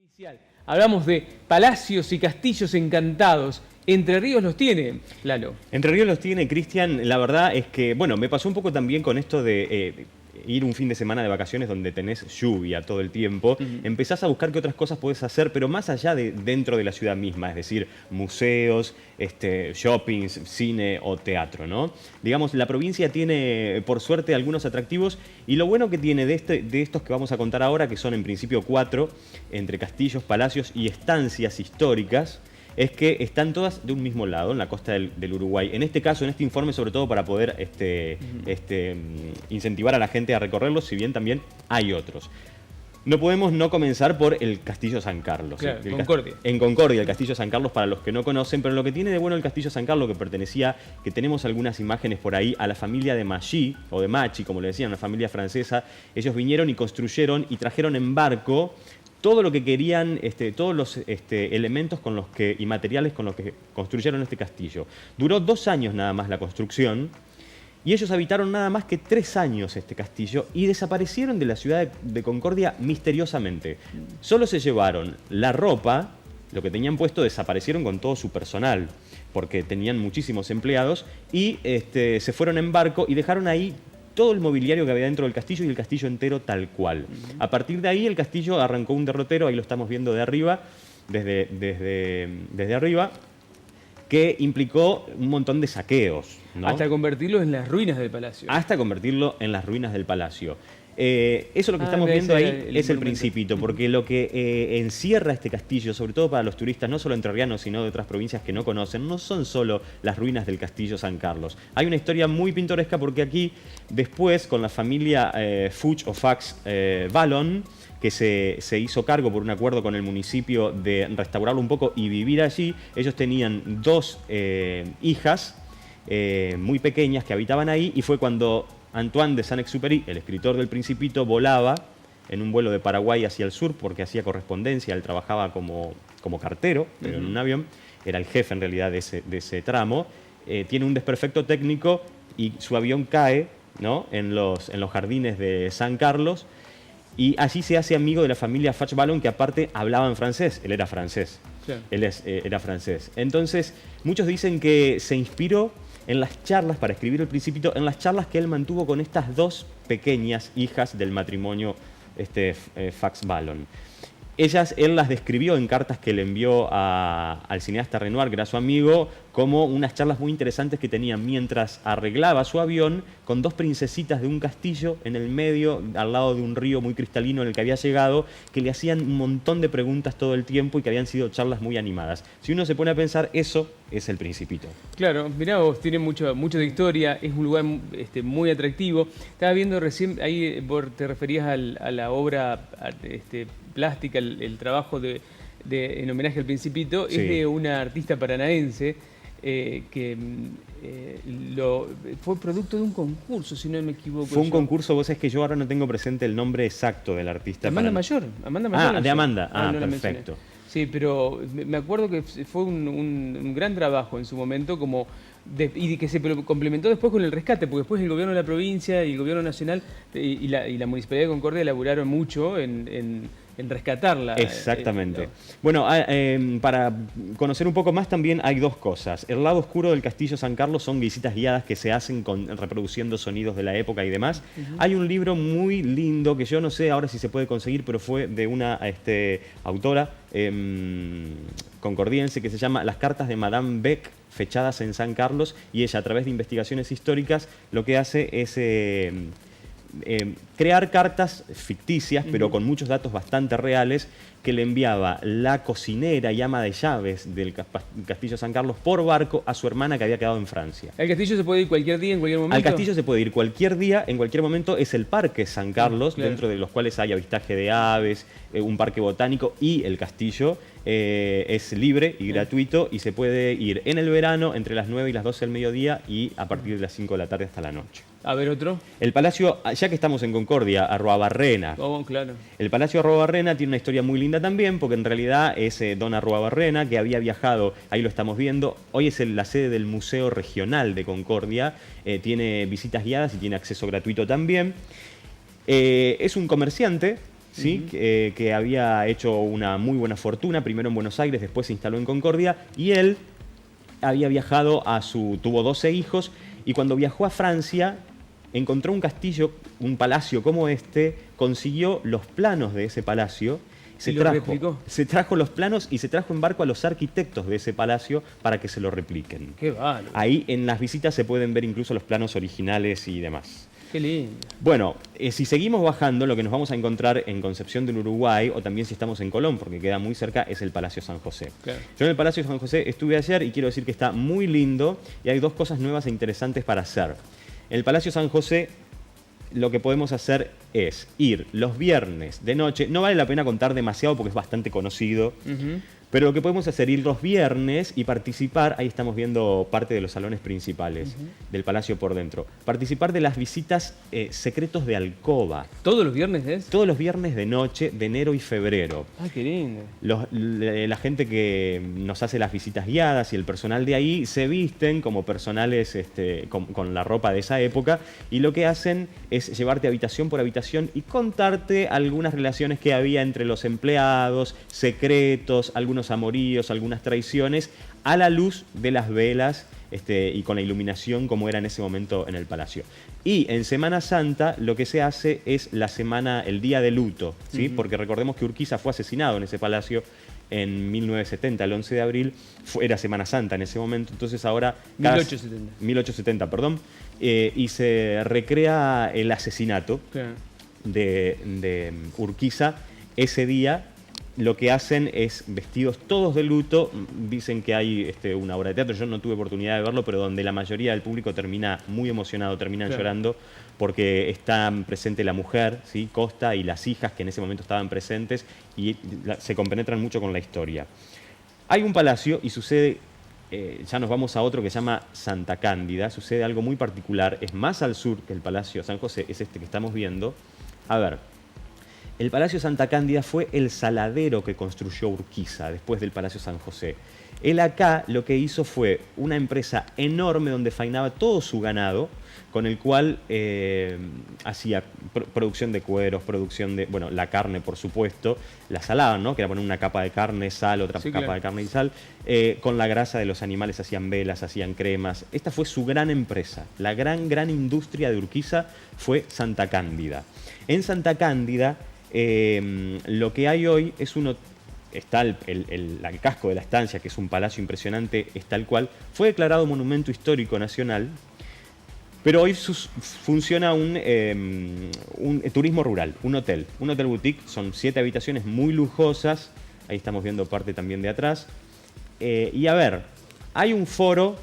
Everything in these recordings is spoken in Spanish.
inicial. Hablamos de palacios y castillos encantados. Entre Ríos los tiene, Lalo. Entre Ríos los tiene, Cristian. La verdad es que, bueno, me pasó un poco también con esto de ir un fin de semana de vacaciones donde tenés lluvia todo el tiempo. Empezás a buscar qué otras cosas podés hacer, pero más allá de dentro de la ciudad misma, es decir, museos, shoppings, cine o teatro, ¿no? Digamos, la provincia tiene, por suerte, algunos atractivos, y lo bueno que tiene de estos que vamos a contar ahora, que son en principio 4, entre castillos, palacios y estancias históricas, es que están todas de un mismo lado, en la costa del Uruguay. En este caso, en este informe, sobre todo para poder incentivar a la gente a recorrerlos, si bien también hay otros. No podemos no comenzar por el Castillo San Carlos. Claro, Concordia. En Concordia, el Castillo San Carlos, para los que no conocen, pero lo que tiene de bueno el Castillo San Carlos, que pertenecía, que tenemos algunas imágenes por ahí, a la familia de Machi, o de Machi, como le decían, una familia francesa. Ellos vinieron y construyeron y trajeron en barco todo lo que querían, todos los elementos con los que, y materiales con los que construyeron este castillo. Duró 2 años nada más la construcción, y ellos habitaron nada más que 3 años este castillo y desaparecieron de la ciudad de Concordia misteriosamente. Solo se llevaron la ropa, lo que tenían puesto, desaparecieron con todo su personal, porque tenían muchísimos empleados, y se fueron en barco y dejaron ahí todo el mobiliario que había dentro del castillo y el castillo entero tal cual. A partir de ahí el castillo arrancó un derrotero, ahí lo estamos viendo de arriba, desde arriba, que implicó un montón de saqueos, ¿no? Hasta convertirlo en las ruinas del palacio. Hasta convertirlo en las ruinas del palacio. Eso lo que estamos viendo ahí es el Principito, porque lo que encierra este castillo, sobre todo para los turistas, no solo entrerrianos, sino de otras provincias que no conocen, no son solo las ruinas del Castillo San Carlos. Hay una historia muy pintoresca porque aquí, después, con la familia Fuch o Fax Ballon, que se hizo cargo por un acuerdo con el municipio de restaurarlo un poco y vivir allí, ellos tenían 2 hijas muy pequeñas que habitaban ahí, y fue cuando Antoine de Saint-Exupéry, el escritor del Principito, volaba en un vuelo de Paraguay hacia el sur porque hacía correspondencia. Él trabajaba como cartero, pero en un avión. Era el jefe en realidad de ese tramo. Tiene un desperfecto técnico y su avión cae, ¿no?, en los jardines de San Carlos, y allí se hace amigo de la familia Fax Ballon, que aparte hablaba en francés. Él era francés. Sí. Era francés. Entonces, muchos dicen que se inspiró en las charlas, para escribir el Principito, en las charlas que él mantuvo con estas 2 pequeñas hijas del matrimonio Fax Ballon. Él las describió en cartas que le envió al cineasta Renoir, que era su amigo, como unas charlas muy interesantes que tenían mientras arreglaba su avión con 2 princesitas de un castillo en el medio, al lado de un río muy cristalino en el que había llegado, que le hacían un montón de preguntas todo el tiempo y que habían sido charlas muy animadas. Si uno se pone a pensar, eso es el Principito. Claro, mirá vos, tiene mucho de historia, es un lugar muy atractivo. Estaba viendo recién, ahí vos te referías a la obra plástica, el trabajo en homenaje al Principito. Sí. Es de una artista paranaense que fue producto de un concurso, si no me equivoco. Fue un concurso, vos sabés que yo ahora no tengo presente el nombre exacto del artista. Amanda Mayor. De Amanda, perfecto. Sí, pero me acuerdo que fue un gran trabajo en su momento, y que se complementó después con el rescate, porque después el gobierno de la provincia y el gobierno nacional y la Municipalidad de Concordia laburaron mucho en rescatarla. Exactamente. Bueno, para conocer un poco más también hay 2 cosas. El lado oscuro del Castillo San Carlos son visitas guiadas que se hacen reproduciendo sonidos de la época y demás. Hay un libro muy lindo que yo no sé ahora si se puede conseguir, pero fue de una autora concordiense que se llama Las cartas de Madame Beck, fechadas en San Carlos, y ella, a través de investigaciones históricas, lo que hace es crear cartas ficticias, pero con muchos datos bastante reales, que le enviaba la cocinera y ama de llaves del Castillo San Carlos por barco a su hermana que había quedado en Francia. ¿Al castillo se puede ir cualquier día, en cualquier momento? Al castillo se puede ir cualquier día, en cualquier momento. Es el Parque San Carlos, claro, dentro de los cuales hay avistaje de aves, un parque botánico, y el castillo es libre y gratuito, y se puede ir en el verano entre las 9 y las 12 del mediodía y a partir de las 5 de la tarde hasta la noche. A ver, otro. El Palacio, ya que estamos en Concordia, Arruabarrena. Oh, claro. El Palacio Arruabarrena tiene una historia muy linda también, porque en realidad es don Arruabarrena, que había viajado, ahí lo estamos viendo, hoy es la sede del Museo Regional de Concordia, tiene visitas guiadas y tiene acceso gratuito también. Es un comerciante ¿sí? Que había hecho una muy buena fortuna, primero en Buenos Aires, después se instaló en Concordia, y él había viajado tuvo 12 hijos, y cuando viajó a Francia, encontró un castillo, un palacio como este, consiguió los planos de ese palacio, se trajo los planos y se trajo en barco a los arquitectos de ese palacio para que se lo repliquen. ¡Qué bárbaro! Ahí en las visitas se pueden ver incluso los planos originales y demás. ¡Qué lindo! Bueno, si seguimos bajando, lo que nos vamos a encontrar en Concepción del Uruguay, o también si estamos en Colón, porque queda muy cerca, es el Palacio San José. Claro. Yo en el Palacio San José estuve ayer y quiero decir que está muy lindo y hay dos cosas nuevas e interesantes para hacer. En el Palacio San José lo que podemos hacer es ir los viernes de noche, no vale la pena contar demasiado porque es bastante conocido, pero lo que podemos hacer es ir los viernes y participar, ahí estamos viendo parte de los salones principales del palacio por dentro, participar de las visitas secretos de alcoba. ¿Todos los viernes es? Todos los viernes de noche de enero y febrero. ¡Ah, qué lindo! La gente que nos hace las visitas guiadas y el personal de ahí se visten como personales con la ropa de esa época, y lo que hacen es llevarte habitación por habitación y contarte algunas relaciones que había entre los empleados, secretos, algunos amoríos, algunas traiciones, a la luz de las velas y con la iluminación como era en ese momento en el palacio. Y en Semana Santa lo que se hace es el día de luto, ¿sí? Porque recordemos que Urquiza fue asesinado en ese palacio en 1970, el 11 de abril, era Semana Santa en ese momento, entonces ahora... 1870, perdón, y se recrea el asesinato de Urquiza ese día. Lo que hacen es vestidos todos de luto, dicen que hay una obra de teatro, yo no tuve oportunidad de verlo, pero donde la mayoría del público termina muy emocionado, terminan llorando, porque están presente la mujer, ¿sí? Costa, y las hijas que en ese momento estaban presentes, y se compenetran mucho con la historia. Hay un palacio y sucede, ya nos vamos a otro que se llama Santa Cándida, sucede algo muy particular, es más al sur que el Palacio San José, es este que estamos viendo. A ver, el Palacio Santa Cándida fue el saladero que construyó Urquiza después del Palacio San José. Él acá lo que hizo fue una empresa enorme donde faenaba todo su ganado, con el cual hacía producción de cueros, producción de, bueno, la carne, por supuesto, la salaban, ¿no? Que era poner una capa de carne, sal, otra capa de carne y sal. Con la grasa de los animales hacían velas, hacían cremas. Esta fue su gran empresa. La gran industria de Urquiza fue Santa Cándida. En Santa Cándida, lo que hay hoy es está el casco de la estancia, que es un palacio impresionante, es tal cual. Fue declarado Monumento Histórico Nacional, pero hoy funciona un turismo rural, un hotel boutique. Son 7 habitaciones muy lujosas. Ahí estamos viendo parte también de atrás. Y a ver, hay un foro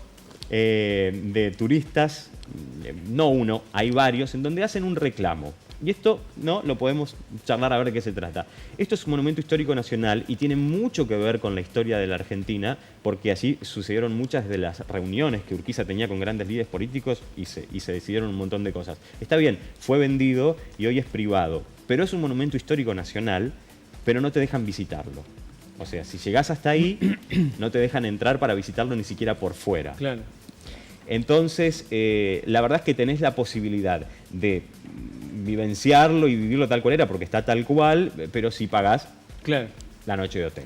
de turistas, no uno, hay varios, en donde hacen un reclamo. Y esto no lo podemos charlar a ver de qué se trata. Esto es un monumento histórico nacional y tiene mucho que ver con la historia de la Argentina, porque allí sucedieron muchas de las reuniones que Urquiza tenía con grandes líderes políticos y se decidieron un montón de cosas. Está bien, fue vendido y hoy es privado, pero es un monumento histórico nacional, pero no te dejan visitarlo. O sea, si llegás hasta ahí, no te dejan entrar para visitarlo ni siquiera por fuera. Claro. Entonces, la verdad es que tenés la posibilidad de vivenciarlo y vivirlo tal cual era, porque está tal cual, pero si pagás la noche de hotel.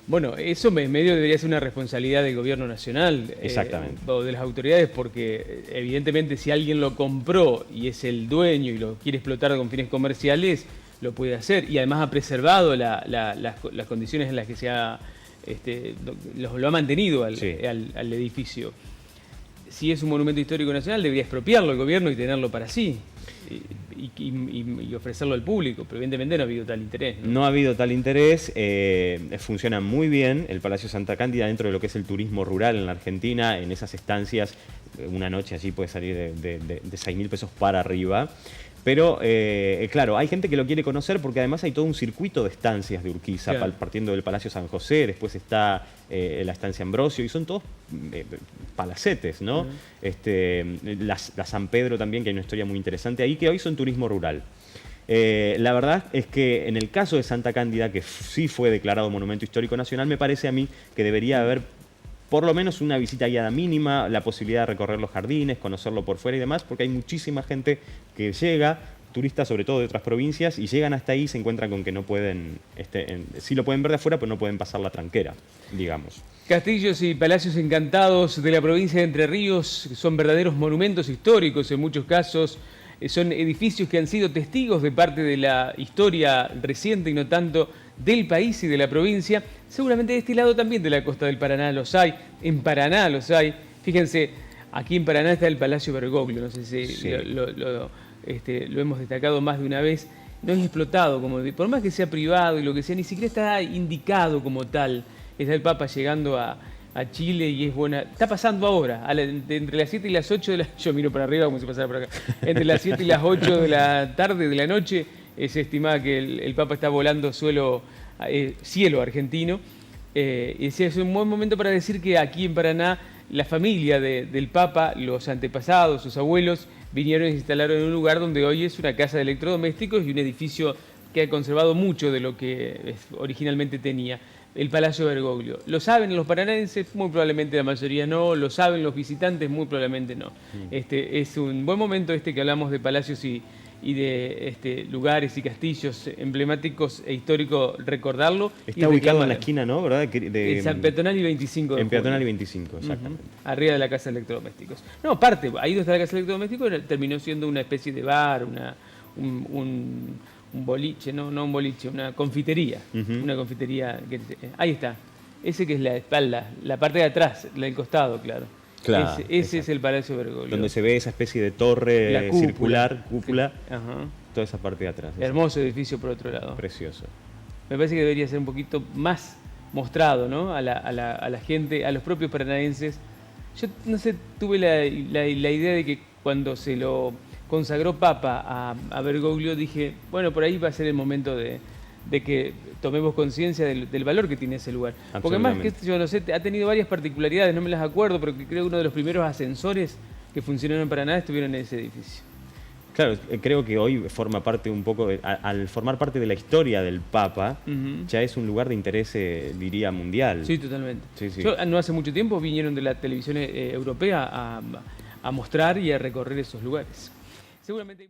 Bueno, eso medio debería ser una responsabilidad del gobierno nacional. Exactamente. O de las autoridades, porque evidentemente si alguien lo compró y es el dueño y lo quiere explotar con fines comerciales, lo puede hacer. Y además ha preservado las condiciones en las que lo ha mantenido al edificio. Si es un monumento histórico nacional, debería expropiarlo el gobierno y tenerlo para sí. Y ofrecerlo al público, pero evidentemente no ha habido tal interés. No ha habido tal interés, funciona muy bien el Palacio Santa Cándida dentro de lo que es el turismo rural en la Argentina. En esas estancias, una noche allí puede salir de 6.000 pesos para arriba. Pero, claro, hay gente que lo quiere conocer porque además hay todo un circuito de estancias de Urquiza, partiendo del Palacio San José, después está la estancia Ambrosio, y son todos palacetes, ¿no? La San Pedro también, que hay una historia muy interesante ahí, que hoy son turismo rural. La verdad es que en el caso de Santa Cándida, que sí fue declarado Monumento Histórico Nacional, me parece a mí que debería haber por lo menos una visita guiada mínima, la posibilidad de recorrer los jardines, conocerlo por fuera y demás, porque hay muchísima gente que llega turistas sobre todo de otras provincias y llegan hasta ahí y se encuentran con que no pueden, sí lo pueden ver de afuera, pero no pueden pasar la tranquera, digamos. Castillos y palacios encantados de la provincia de Entre Ríos son verdaderos monumentos históricos en muchos casos. Son edificios que han sido testigos de parte de la historia reciente y no tanto del país y de la provincia. Seguramente de este lado también de la costa del Paraná los hay, en Paraná los hay. Fíjense, aquí en Paraná está el Palacio Bergoglio, no sé si sí. Lo hemos destacado más de una vez. No es explotado, por más que sea privado y lo que sea, ni siquiera está indicado como tal. Está el Papa llegando a Chile y es buena. Está pasando ahora, entre las 7 y las 8 de la... Yo miro para arriba como si pasara por acá. Entre las 7 y las 8 de la tarde, de la noche, se estima que el Papa está volando cielo argentino. Es un buen momento para decir que aquí en Paraná la familia del Papa, los antepasados, sus abuelos, vinieron y se instalaron en un lugar donde hoy es una casa de electrodomésticos y un edificio que ha conservado mucho de lo que originalmente tenía. El Palacio Bergoglio. ¿Lo saben los paranaenses? Muy probablemente la mayoría no. ¿Lo saben los visitantes? Muy probablemente no. Es un buen momento que hablamos de palacios y de lugares y castillos emblemáticos e históricos, recordarlo. Está ubicado en la esquina, ¿no? ¿Verdad? En San Peatonal y 25. En Peatonal y 25, exactamente. Arriba de la Casa de Electrodomésticos. No, aparte, ahí donde está la Casa de Electrodomésticos terminó siendo una especie de bar, un boliche, no un boliche, una confitería. Una confitería. Ahí está. Ese que es la espalda, la parte de atrás, del costado, claro. Ese es el Palacio Bergoglio. Donde se ve esa especie de torre circular, cúpula, sí. Toda esa parte de atrás. Hermoso edificio por otro lado. Precioso. Me parece que debería ser un poquito más mostrado, ¿no? a la gente, a los propios paranaenses. Yo, no sé, tuve la idea de que cuando se lo consagró Papa a Bergoglio, dije, bueno, por ahí va a ser el momento de que tomemos conciencia del valor que tiene ese lugar. Porque más que yo no sé, ha tenido varias particularidades, no me las acuerdo, pero creo que uno de los primeros ascensores que funcionaron en Paraná estuvieron en ese edificio. Claro, creo que hoy forma parte un poco, al formar parte de la historia del Papa, ya es un lugar de interés, diría, mundial. Sí, totalmente. Sí. Yo, no hace mucho tiempo vinieron de la televisión europea a mostrar y a recorrer esos lugares. Seguramente hay